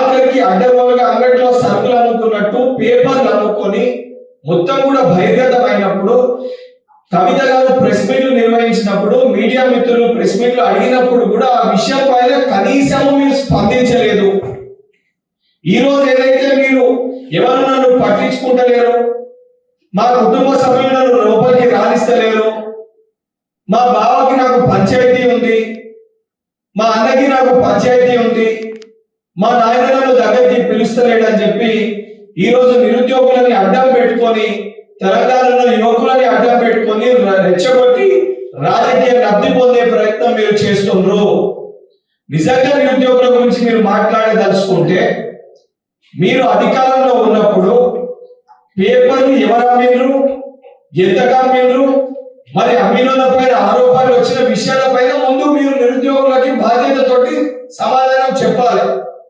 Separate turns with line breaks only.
ఆఖరికి అడ్డగోలుగా అంగట్లో సరుకులు అమ్ముకున్నట్టు పేపర్లు అమ్ముకొని మొత్తం కూడా బహిర్గతమైనప్పుడు కవిత గారు ప్రెస్ మీట్లు నిర్వహించినప్పుడు మీడియా మిత్రులు ప్రెస్ మీట్లు అడిగినప్పుడు కూడా ఆ విషయం పైన కనీసం మీరు స్పందించలేదు. ఈ రోజు ఏదైతే మీరు ఎవరు నన్ను పట్టించుకుంటలేరు, మా కుటుంబ సభ్యులు నన్ను లోపలికి రాణిస్తలేరు, మా బావకి నాకు పంచాయతీ ఉంది, మా అన్నకి నాకు పంచాయతీ ఉంది, మా నాయన నన్ను దగ్గరికి పిలుస్తలేడని చెప్పి ఈ రోజు నిరుద్యోగులని అడ్డం పెట్టుకొని తెలంగాణలో యువకులని అడ్డం పెట్టుకొని రెచ్చగొట్టి రాజకీయ లబ్ధి పొందే ప్రయత్నం మీరు చేస్తున్నారు. నిజంగా నిరుద్యోగుల గురించి మీరు మాట్లాడదలుచుకుంటే మీరు అధికారంలో ఉన్నప్పుడు పేపర్లు ఎవరు అమ్మిండ్రు, ఎంతగా అమ్మిండ్రు, మరి అమ్మిన పైన ఆరోపణలు వచ్చిన విషయాల పైన ముందు మీరు నిరుద్యోగులకి బాధ్యతతోటి సమాధానం చెప్పాలి.